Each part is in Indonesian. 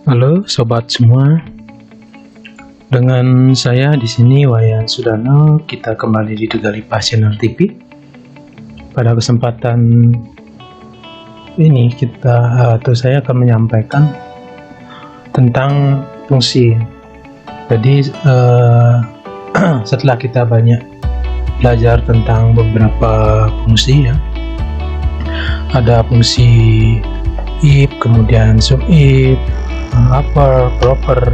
Halo sobat semua, dengan saya di sini Wayan Sudano. Kita kembali di Tegalipa Channel TV. Pada kesempatan ini saya akan menyampaikan tentang fungsi. Jadi setelah kita banyak belajar tentang beberapa fungsi ya, ada fungsi if, kemudian sum if, upper, proper,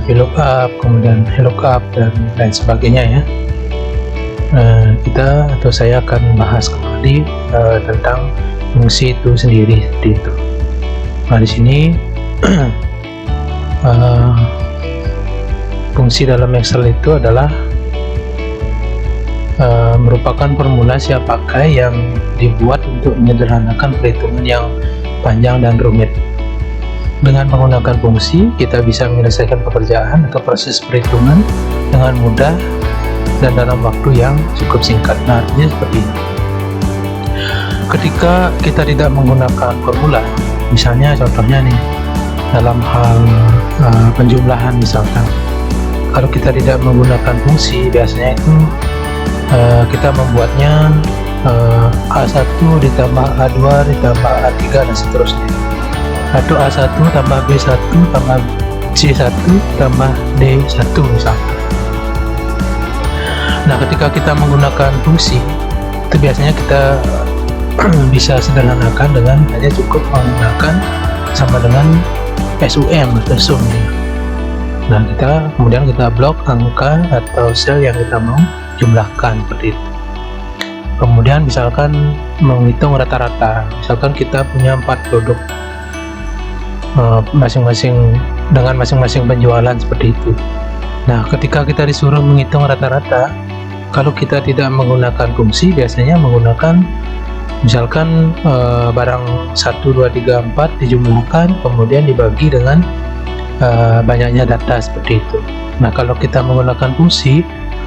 VLOOKUP, kemudian VLOOKUP dan lain sebagainya ya. Saya akan bahas kembali tentang fungsi itu sendiri seperti itu. Nah di sini fungsi dalam Excel itu adalah merupakan formula siap pakai yang dibuat untuk menyederhanakan perhitungan yang panjang dan rumit. Dengan menggunakan fungsi, kita bisa menyelesaikan pekerjaan atau proses perhitungan dengan mudah dan dalam waktu yang cukup singkat. Nah, artinya seperti ini. Ketika kita tidak menggunakan formula, misalnya contohnya nih, dalam hal penjumlahan misalkan, kalau kita tidak menggunakan fungsi, biasanya itu kita membuatnya A1 ditambah A2 ditambah A3 dan seterusnya, atau A1 tambah B1 tambah C1 tambah D1 misalkan. Nah, ketika kita menggunakan fungsi itu biasanya kita bisa sederhanakan dengan hanya cukup menggunakan sama dengan SUM atau sum. Nah, kemudian kita blok angka atau sel yang kita mau jumlahkan seperti itu. Kemudian misalkan menghitung rata-rata, misalkan kita punya 4 produk masing-masing dengan masing-masing penjualan seperti itu. Nah, ketika kita disuruh menghitung rata-rata, kalau kita tidak menggunakan fungsi, biasanya menggunakan misalkan barang 1, 2, 3, 4 dijumlahkan kemudian dibagi dengan banyaknya data seperti itu. Nah, kalau kita menggunakan fungsi,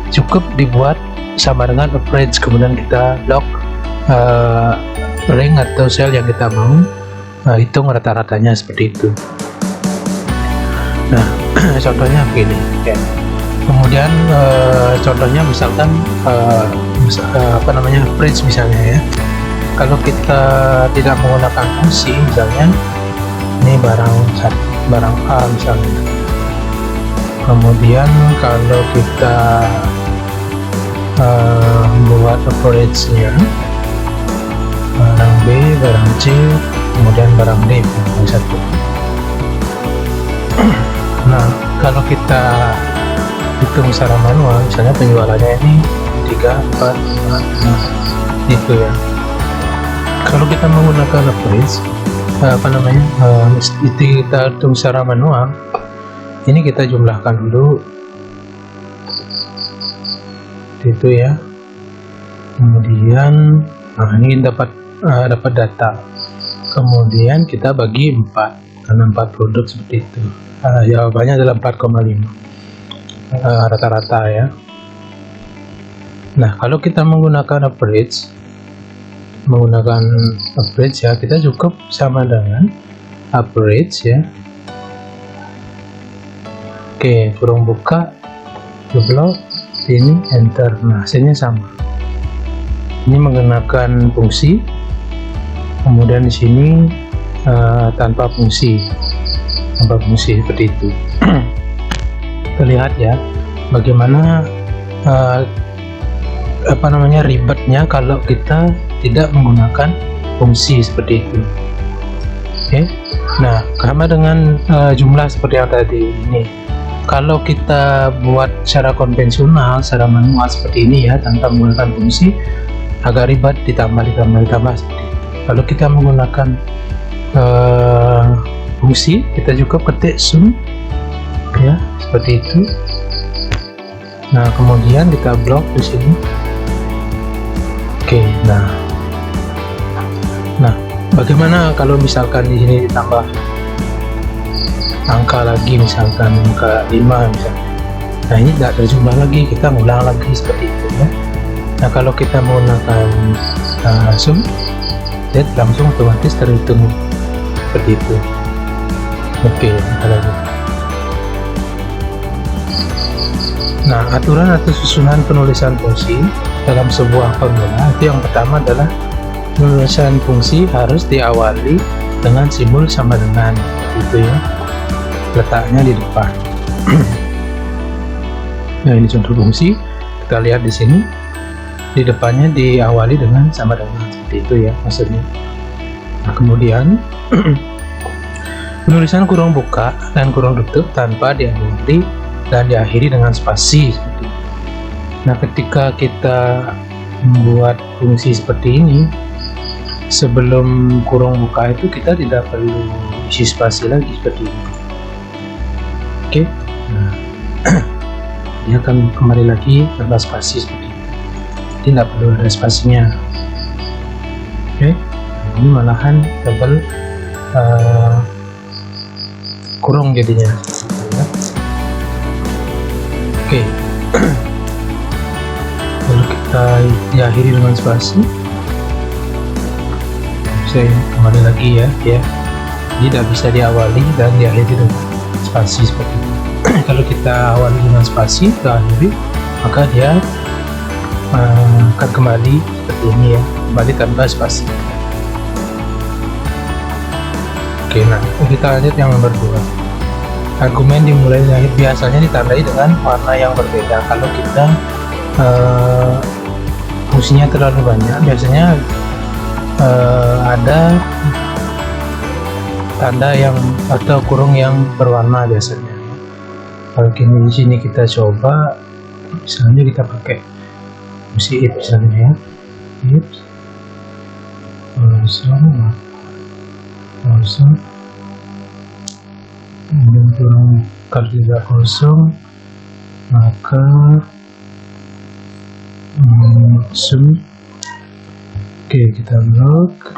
cukup dibuat sama dengan average, kemudian kita blok rank atau sel yang kita mau hitung rata-ratanya seperti itu. Nah, contohnya begini ya. Kemudian contohnya misalkan average misalnya ya. Kalau kita tidak menggunakan fungsi, misalnya ini barang A misalnya. Kemudian kalau kita buat average-nya barang B, barang C, kemudian barang D, barang 1. Nah, kalau kita hitung secara manual, misalnya penjualannya ini 3, 4, 5, 6 gitu ya. Kalau kita menggunakan average, kita hitung secara manual, ini kita jumlahkan dulu itu ya. Kemudian ini dapat data, kemudian kita bagi 4 karena 4 produk seperti itu. Jawabannya adalah 4,5 rata-rata ya. Nah, kalau kita menggunakan average ya, kita cukup sama dengan average ya. Oke, kurung buka, blok, ini enter. Nah, hasilnya sama. Ini menggunakan fungsi, kemudian di sini tanpa fungsi seperti itu. Terlihat ya bagaimana ribetnya kalau kita tidak menggunakan fungsi seperti itu. Oke. Nah, sama dengan jumlah seperti yang tadi ini. Kalau kita buat secara konvensional, secara manual seperti ini ya, tanpa menggunakan fungsi, agak ribet, ditambah seperti itu. Kalau kita menggunakan fungsi, kita cukup ketik sum ya, seperti itu. Nah, kemudian kita blok di sini. Oke, nah bagaimana kalau misalkan di sini ditambah angka lagi, misalkan angka 5 misalnya. Nah, ini tidak terjumlah lagi, kita ngulang lagi seperti itu ya. Nah, kalau kita menggunakan sum, langsung otomatis terhitung seperti itu. Oke, kita lanjut. Nah, aturan atau susunan penulisan fungsi dalam sebuah formula itu yang pertama adalah penulisan fungsi harus diawali dengan simbol sama dengan, itu ya, letaknya di depan. Nah, ini contoh fungsi, kita lihat di sini, di depannya diawali dengan sama dengan, seperti itu ya maksudnya. Nah, kemudian penulisan kurung buka dan kurung tutup tanpa diawali dan diakhiri dengan spasi seperti itu. Nah, ketika kita membuat fungsi seperti ini, sebelum kurung buka itu kita tidak perlu isi spasi lagi seperti ini. Oke, nah, dia akan kembali lagi tanpa spasi seperti ini. Tidak perlu ada spasinya. Oke, ini malahan double kurung jadinya. Ya. Oke, lalu kita diakhiri dengan spasi. Saya kembali lagi ya, tidak bisa diawali dan diakhiri dengan spasi seperti itu. Kalau kita awali dengan spasi ke akhiri, maka dia akan kembali seperti ini ya, kembali tanpa spasi. Oke, nah kita lanjut yang nomor 2. Argumen dimulai dari biasanya ditandai dengan warna yang berbeda. Kalau kita fungsinya terlalu banyak, biasanya ada tanda yang atau kurung yang berwarna biasanya. Kalau di sini kita coba, misalnya kita pakai fungsi if misalnya ya, if kosong, kemudian kurung, kalau tidak kosong maka zoom. Oke, kita lock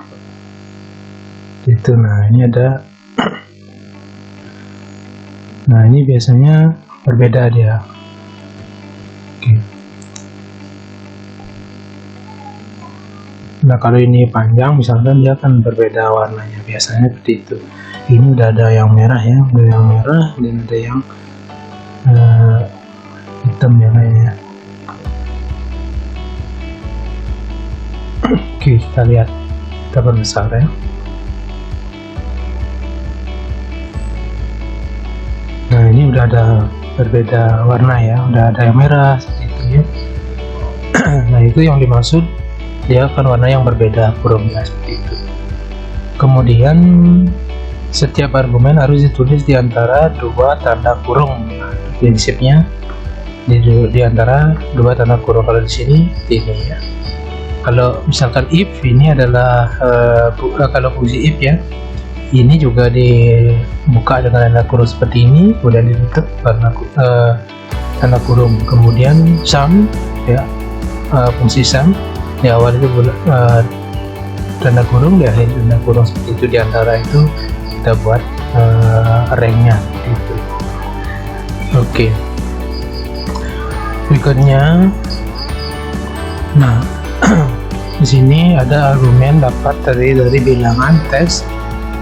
itu. Nah, ini ada nah ini biasanya berbeda dia. Oke. Nah, kalau ini panjang misalkan dia akan berbeda warnanya, biasanya seperti itu. Ini udah ada yang merah ya, udah yang merah dan ada yang hitam ya kayaknya. Oke, kita lihat, kita perbesar ya. Nah, ini udah ada berbeda warna ya, udah ada yang merah seperti itu ya. Nah, itu yang dimaksud, dia akan warna yang berbeda kurungnya seperti itu. Kemudian setiap argumen harus ditulis di antara dua tanda kurung. Nah, prinsipnya di antara dua tanda kurung. Kalau di sini ini ya. Kalau misalkan if ini adalah kalau fungsi if ya, ini juga dibuka dengan tanda kurung seperti ini, kemudian ditutup karena tanda kurung. Kemudian sum ya, fungsi sum di awal itu tanda kurung, di akhir tanda kurung seperti itu. Di antara itu kita buat ranknya itu. Oke. Berikutnya, nah di sini ada argumen dapat terdiri dari bilangan, teks,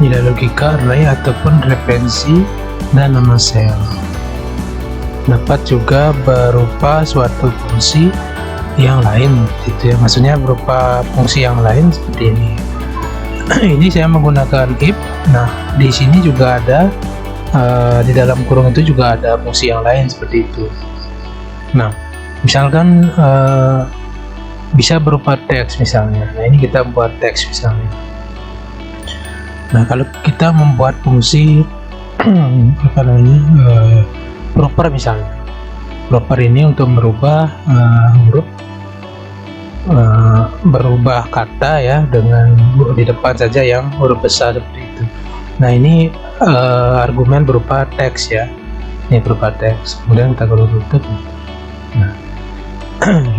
nilai logika, array ataupun referensi dan nama sel. Dapat juga berupa suatu fungsi yang lain, gitu ya. Maksudnya berupa fungsi yang lain seperti ini. Ini saya menggunakan if. Nah, di sini juga ada di dalam kurung itu juga ada fungsi yang lain seperti itu. Nah, misalkan bisa berupa teks misalnya. Nah, ini kita buat teks misalnya. Nah, kalau kita membuat fungsi apa namanya, proper misalnya. Proper ini untuk merubah huruf, berubah kata ya dengan di depan saja yang huruf besar seperti itu. Nah, ini argumen berupa teks ya. Ini berupa teks. Kemudian kita tutup. Nah,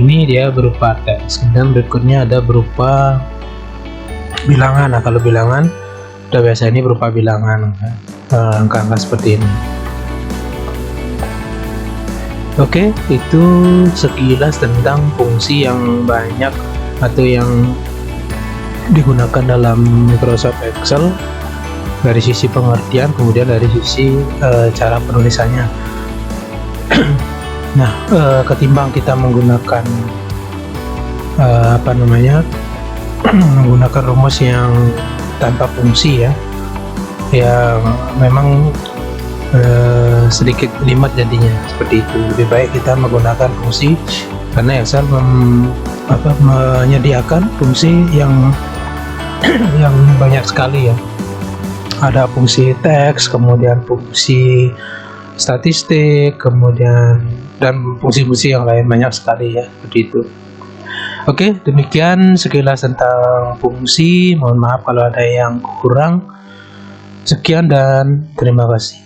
ini dia berupa teks. Kemudian berikutnya ada berupa bilangan. Nah, kalau bilangan udah biasa ini berupa bilangan, angka-angka seperti ini. Oke, itu sekilas tentang fungsi yang banyak atau yang digunakan dalam Microsoft Excel dari sisi pengertian, kemudian dari sisi cara penulisannya. Nah, ketimbang kita menggunakan menggunakan rumus yang tanpa fungsi ya, yang memang sedikit jelimet jadinya seperti itu. Lebih baik kita menggunakan fungsi, karena Excel menyediakan fungsi yang yang banyak sekali ya. Ada fungsi teks, kemudian fungsi statistik, kemudian dan fungsi-fungsi yang lain banyak sekali ya, seperti itu. Oke, demikian sekilas tentang fungsi. Mohon maaf kalau ada yang kurang. Sekian dan terima kasih.